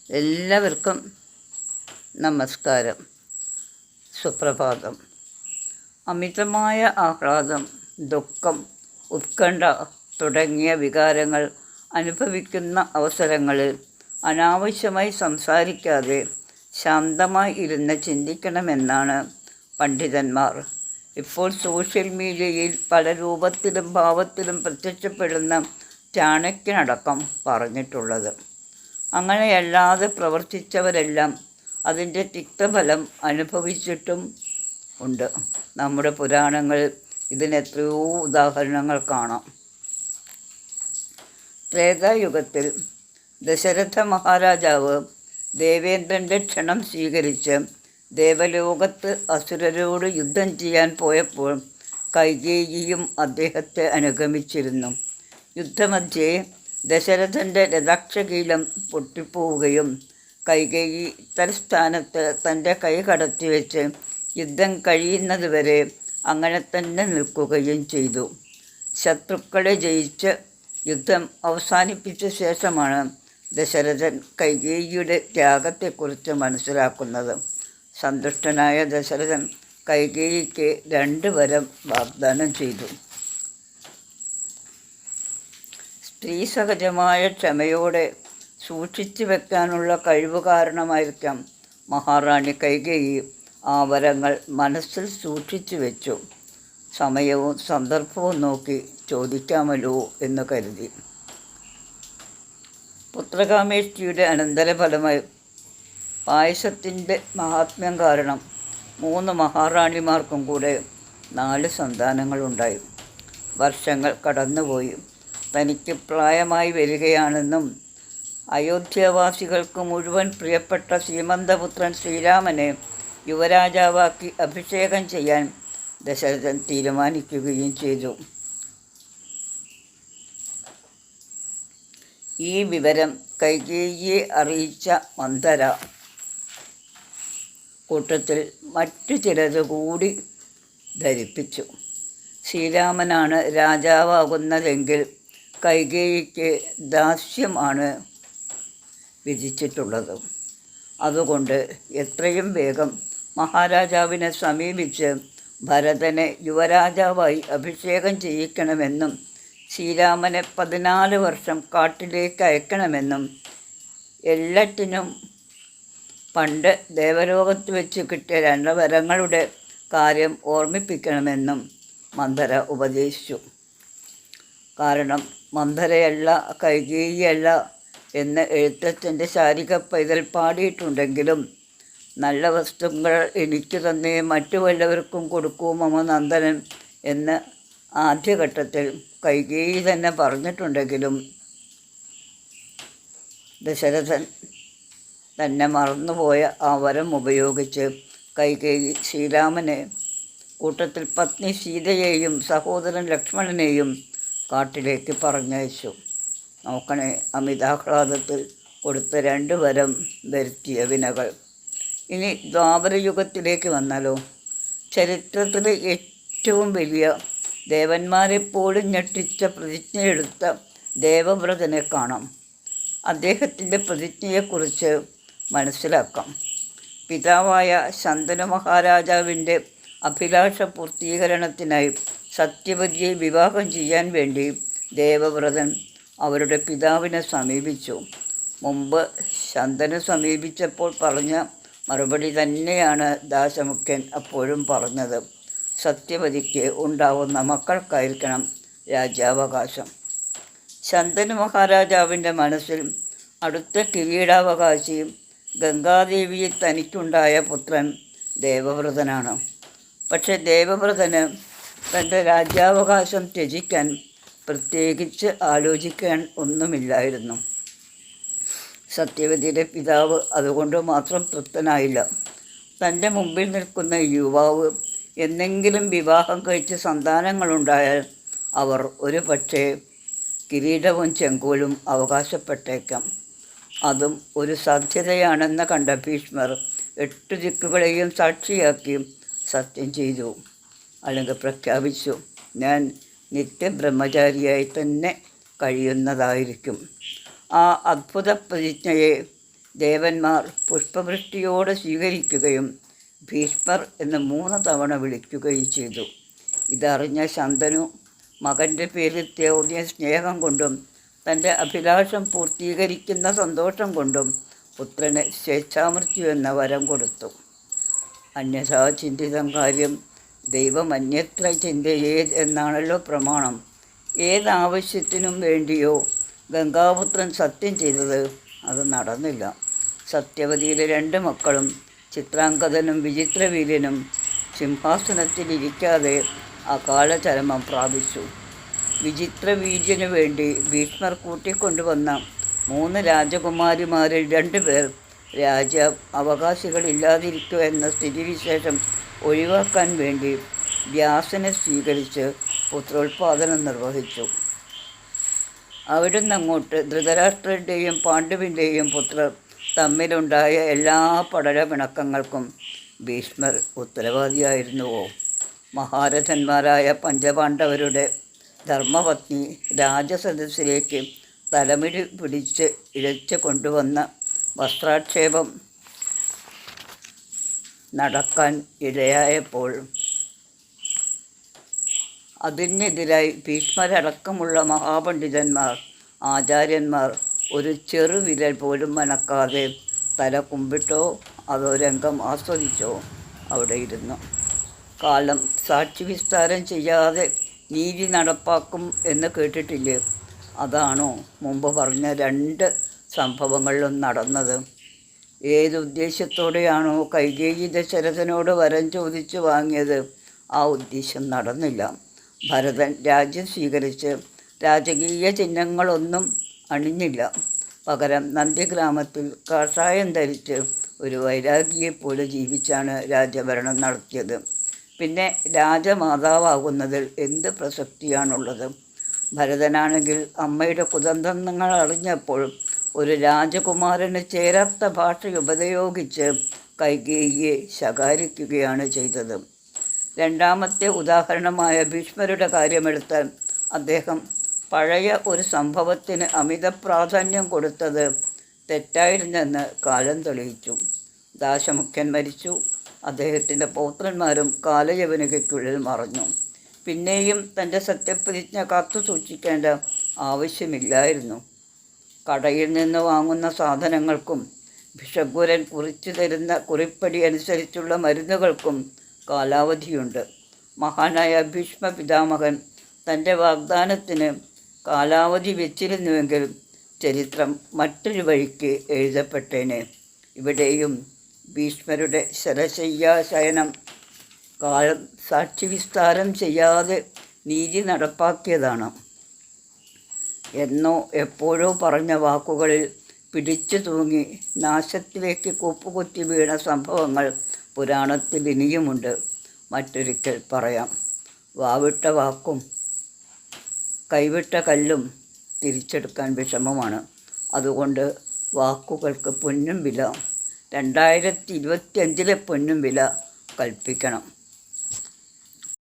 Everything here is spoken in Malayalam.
എല്ലാവർക്കും നമസ്കാരം. സുപ്രഭാതം. അമിതമായ ആഹ്ലാദം, ദുഃഖം, ഉത്കണ്ഠ തുടങ്ങിയ വികാരങ്ങൾ അനുഭവിക്കുന്ന അവസരങ്ങളിൽ അനാവശ്യമായി സംസാരിക്കാതെ ശാന്തമായി ഇരുന്ന് ചിന്തിക്കണമെന്നാണ് പണ്ഡിതന്മാർ ഇപ്പോൾ സോഷ്യൽ മീഡിയയിൽ പല രൂപത്തിലും ഭാവത്തിലും പ്രത്യക്ഷപ്പെടുന്ന ചാണക്യനടക്കം പറഞ്ഞിട്ടുള്ളത്. അങ്ങനെയല്ലാതെ പ്രവർത്തിച്ചവരെല്ലാം അതിൻ്റെ തിക്തഫലം അനുഭവിച്ചിട്ടും ഉണ്ട്. നമ്മുടെ പുരാണങ്ങളിൽ ഇതിനെത്രയോ ഉദാഹരണങ്ങൾ കാണാം. ത്രേതായുഗത്തിൽ ദശരഥ മഹാരാജാവ് ദേവേന്ദ്രൻ്റെ ക്ഷണം സ്വീകരിച്ച് ദേവലോകത്ത് അസുരരോട് യുദ്ധം ചെയ്യാൻ പോയപ്പോൾ കൈകേയിയും അദ്ദേഹത്തെ അനുഗമിച്ചിരുന്നു. യുദ്ധമധ്യേ ദശരഥൻ്റെ രഥാക്ഷകീലം പൊട്ടിപ്പോവുകയും കൈകേയി തൽസ്ഥാനത്ത് തൻ്റെ കൈ കടത്തിവെച്ച് യുദ്ധം കഴിയുന്നതുവരെ അങ്ങനെ തന്നെ നിൽക്കുകയും ചെയ്തു. ശത്രുക്കളെ ജയിച്ച് യുദ്ധം അവസാനിപ്പിച്ച ശേഷമാണ് ദശരഥൻ കൈകേയിയുടെ ത്യാഗത്തെക്കുറിച്ച് മനസ്സിലാക്കുന്നത്. സന്തുഷ്ടനായ ദശരഥൻ കൈകേയിക്ക് 2 വരം വാഗ്ദാനം ചെയ്തു. സ്ത്രീ സഹജമായ ക്ഷമയോടെ സൂക്ഷിച്ചു വെക്കാനുള്ള കഴിവ് കാരണമായിരിക്കാം മഹാറാണി കൈകേയി ആ വരങ്ങൾ മനസ്സിൽ സൂക്ഷിച്ചു വെച്ചു. സമയവും സന്ദർഭവും നോക്കി ചോദിക്കാമല്ലോ എന്ന് കരുതി. പുത്രകാമേഷ്ടിയുടെ അനന്തരഫലമായി പായസത്തിൻ്റെ മഹാത്മ്യം കാരണം 3 മഹാറാണിമാർക്കും കൂടെ 4 സന്താനങ്ങളുണ്ടായി. വർഷങ്ങൾ കടന്നുപോയി. തനിക്ക് പ്രായമായി വരികയാണെന്നും അയോധ്യാവാസികൾക്ക് മുഴുവൻ പ്രിയപ്പെട്ട ശ്രീമന്തപുത്രൻ ശ്രീരാമനെ യുവരാജാവാക്കി അഭിഷേകം ചെയ്യാൻ ദശരഥൻ തീരുമാനിക്കുകയും ചെയ്തു. ഈ വിവരം കൈകേയിയെ അറിയിച്ച മന്ധര കൂട്ടത്തിൽ മറ്റു ചിലത് കൂടി ധരിപ്പിച്ചു. ശ്രീരാമനാണ് രാജാവാകുന്നതെങ്കിൽ കൈകേയിക്ക് ദാസ്യമാണ് വിധിച്ചിട്ടുള്ളത്. അതുകൊണ്ട് എത്രയും വേഗം മഹാരാജാവിനെ സമീപിച്ച് ഭരതനെ യുവരാജാവായി അഭിഷേകം ചെയ്യിക്കണമെന്നും ശ്രീരാമനെ 14 വർഷം കാട്ടിലേക്ക് അയക്കണമെന്നും എല്ലാറ്റിനും പണ്ട് ദേവലോകത്ത് വെച്ച് കിട്ടിയ 2 വരങ്ങളുടെ കാര്യം ഓർമ്മിപ്പിക്കണമെന്നും മന്ധര ഉപദേശിച്ചു. കാരണം മന്ധരയല്ല കൈകേയിയല്ല എന്ന് എഴുത്തച്ഛൻ്റെ ശാരിക പൈതൽ പാടിയിട്ടുണ്ടെങ്കിലും നല്ല വസ്തുക്കൾ എനിക്ക് തന്നെ മറ്റു വല്ലവർക്കും കൊടുക്കൂ മമ നന്ദനൻ എന്ന് ആദ്യഘട്ടത്തിൽ കൈകേയി തന്നെ പറഞ്ഞിട്ടുണ്ടെങ്കിലും ദശരഥൻ തന്നെ മറന്നുപോയ ആ വരം ഉപയോഗിച്ച് കൈകേയി ശ്രീരാമനെ കൂട്ടത്തിൽ പത്നി സീതയെയും സഹോദരൻ ലക്ഷ്മണനെയും കാട്ടിലേക്ക് പറഞ്ഞയച്ചു. നോക്കണേ, അമിതാഹ്ലാദത്തിൽ കൊടുത്ത 2 വരം വരുത്തിയ വിനകൾ. ഇനി ദ്വാപരയുഗത്തിലേക്ക് വന്നാലോ? ചരിത്രത്തിലെ ഏറ്റവും വലിയ ദേവന്മാരെപ്പോലും ഞെട്ടിച്ച പ്രതിജ്ഞയെടുത്ത ദേവവ്രതനെ കാണാം. അദ്ദേഹത്തിൻ്റെ പ്രതിജ്ഞയെക്കുറിച്ച് മനസ്സിലാക്കാം. പിതാവായ ശന്തനു മഹാരാജാവിൻ്റെ അഭിലാഷ പൂർത്തീകരണത്തിനായി സത്യവതിയെ വിവാഹം ചെയ്യാൻ വേണ്ടി ദേവവ്രതൻ അവരുടെ പിതാവിനെ സമീപിച്ചു. മുമ്പ് ശന്തനു സമീപിച്ചപ്പോൾ പറഞ്ഞ മറുപടി തന്നെയാണ് ദാശമുഖ്യൻ അപ്പോഴും പറഞ്ഞത്. സത്യവതിക്ക് ഉണ്ടാവുന്ന മക്കൾക്കായിരിക്കണം രാജ്യാവകാശം. ശന്തനു മഹാരാജാവിൻ്റെ മനസ്സിൽ അടുത്ത കിരീടാവകാശിയും ഗംഗാദേവിയെ തനിക്കുണ്ടായ പുത്രൻ ദേവവ്രതനാണ്. പക്ഷേ ദേവവ്രതന് തൻ്റെ രാജ്യാവകാശം ത്യജിക്കാൻ പ്രത്യേകിച്ച് ആലോചിക്കാൻ ഒന്നുമില്ലായിരുന്നു. സത്യവതിയുടെ പിതാവ് അതുകൊണ്ട് മാത്രം തൃപ്തനായില്ല. തൻ്റെ മുമ്പിൽ നിൽക്കുന്ന യുവാവ് എന്തെങ്കിലും വിവാഹം കഴിച്ച് സന്താനങ്ങളുണ്ടായാൽ അവർ ഒരു പക്ഷേ കിരീടവും ചെങ്കോലും അവകാശപ്പെട്ടേക്കാം. അതും ഒരു സാധ്യതയാണെന്ന് കണ്ട ഭീഷ്മർ 8 ദിക്കുകളെയും സാക്ഷിയാക്കി സത്യം ചെയ്തു. അല്ലെങ്കിൽ പ്രഖ്യാപിച്ചു, ഞാൻ നിത്യബ്രഹ്മചാരിയായി തന്നെ കഴിയുന്നതായിരിക്കും. ആ അദ്ഭുത പ്രതിജ്ഞയെ ദേവന്മാർ പുഷ്പവൃഷ്ടിയോടെ സ്വീകരിക്കുകയും ഭീഷ്മർ എന്ന് 3 തവണ വിളിക്കുകയും ചെയ്തു. ഇതറിഞ്ഞ ശന്തനു മകൻ്റെ പേരിൽ തോന്നിയ സ്നേഹം കൊണ്ടും തൻ്റെ അഭിലാഷം പൂർത്തീകരിക്കുന്ന സന്തോഷം കൊണ്ടും പുത്രന് സ്വേച്ഛാമൃത്യു എന്ന വരം കൊടുത്തു. അന്യഥാ ചിന്തിതം കാര്യം ദൈവം അന്യത്ര ചിന്തയേത് എന്നാണല്ലോ പ്രമാണം. ഏതാവശ്യത്തിനും വേണ്ടിയോ ഗംഗാപുത്രൻ സത്യം ചെയ്തത് അത് നടന്നില്ല. സത്യവതിയിലെ 2 മക്കളും ചിത്രാംഗതനും വിചിത്രവീര്യനും സിംഹാസനത്തിലിരിക്കാതെ അകാലചരമം പ്രാപിച്ചു. വിചിത്രവീര്യനു വേണ്ടി ഭീഷ്മർ കൂട്ടിക്കൊണ്ടുവന്ന 3 രാജകുമാരിമാരിൽ 2 പേർ അവകാശികളില്ലാതിരിക്കുക എന്ന സ്ഥിതിവിശേഷം ഒഴിവാക്കാൻ വേണ്ടി വ്യാസനെ സ്വീകരിച്ച് പുത്രോത്പാദനം നിർവഹിച്ചു. അവിടുന്ന് അങ്ങോട്ട് ധൃതരാഷ്ട്രൻ്റെയും പാണ്ഡുവിൻ്റെയും പുത്രർ തമ്മിലുണ്ടായ എല്ലാ പടലപിണക്കങ്ങൾക്കും ഭീഷ്മർ ഉത്തരവാദിയായിരുന്നുവോ? മഹാരഥന്മാരായ പഞ്ചപാണ്ഡവരുടെ ധർമ്മപത്നി രാജസദസ്സിലേക്ക് തലമുടി പിടിച്ച് ഇഴച്ച് കൊണ്ടുവന്ന വസ്ത്രാക്ഷേപം നടക്കാൻ ഇടയായപ്പോൾ അതിനെതിരായി ഭീഷ്മരടക്കമുള്ള മഹാപണ്ഡിതന്മാർ, ആചാര്യന്മാർ ഒരു ചെറുവിരൽ പോലും അനക്കാതെ തല കുമ്പിട്ടോ അതോ രംഗം ആസ്വദിച്ചോ അവിടെ ഇരുന്നു. കാലം സാക്ഷി വിസ്താരം ചെയ്യാതെ നീതി നടപ്പാക്കും എന്ന് കേട്ടിട്ടില്ലേ? അതാണോ മുമ്പ് പറഞ്ഞ 2 സംഭവങ്ങളിലും നടന്നത്? ഏതുദ്ദേശത്തോടെയാണോ കൈകേയി ദശരഥനോട് വരം ചോദിച്ചു വാങ്ങിയത്, ആ ഉദ്ദേശം നടന്നില്ല. ഭരതൻ രാജ്യം സ്വീകരിച്ച് രാജകീയ ചിഹ്നങ്ങളൊന്നും അണിഞ്ഞില്ല. പകരം നന്ദിഗ്രാമത്തിൽ കാഷായം ധരിച്ച് ഒരു വൈരാഗിയെപ്പോലെ ജീവിച്ചാണ് രാജ്യഭരണം നടത്തിയത്. പിന്നെ രാജമാതാവാകുന്നതിൽ എന്ത് പ്രസക്തിയാണുള്ളത്? ഭരതനാണെങ്കിൽ അമ്മയുടെ കുതന്ത്രങ്ങൾ അറിഞ്ഞപ്പോൾ ഒരു രാജകുമാരന് ചേരാത്ത ഭാഷ ഉപയോഗിച്ച് കൈകേയിയെ ശകാരിക്കുകയാണ് ചെയ്തത്. 2ാമത്തെ ഉദാഹരണമായ ഭീഷ്മരുടെ കാര്യമെടുത്താൽ അദ്ദേഹം പഴയ ഒരു സംഭവത്തിന് അമിത പ്രാധാന്യം കൊടുത്തത് തെറ്റായിരുന്നെന്ന് കാലം തെളിയിച്ചു. ദാശമുഖ്യൻ മരിച്ചു. അദ്ദേഹത്തിൻ്റെ പൗത്രന്മാരും കാലയവനികയ്ക്കുള്ളിൽ മറഞ്ഞു. പിന്നെയും തൻ്റെ സത്യപ്രതിജ്ഞ കാത്തു സൂക്ഷിക്കേണ്ട ആവശ്യമില്ലായിരുന്നു. കടയിൽ നിന്ന് വാങ്ങുന്ന സാധനങ്ങൾക്കും ഭിഷഗ്വരൻ കുറിച്ചു തരുന്ന കുറിപ്പടി അനുസരിച്ചുള്ള മരുന്നുകൾക്കും കാലാവധിയുണ്ട്. മഹാനായ ഭീഷ്മ പിതാമഹൻ തൻ്റെ വാഗ്ദാനത്തിന് കാലാവധി വെച്ചിരുന്നുവെങ്കിൽ ചരിത്രം മറ്റൊരു വഴിക്ക് എഴുതപ്പെട്ടേനെ. ഇവിടെയും ഭീഷ്മരുടെ ശരശയ്യാശയനം കാലം സാക്ഷി വിസ്താരം ചെയ്യാതെ നീതി നടപ്പാക്കിയതാണ്. എന്നോ എപ്പോഴോ പറഞ്ഞ വാക്കുകളിൽ പിടിച്ചു തൂങ്ങി നാശത്തിലേക്ക് കൂപ്പുകുത്തി വീണ സംഭവങ്ങൾ പുരാണത്തിൽ ഇനിയുമുണ്ട്. മറ്റൊരിക്കൽ പറയാം. വാവിട്ട വാക്കും കൈവിട്ട കല്ലും തിരിച്ചെടുക്കാൻ വിഷമമാണ്. അതുകൊണ്ട് വാക്കുകൾക്ക് പൊന്നും വില, 2025 പൊന്നും വില കൽപ്പിക്കണം.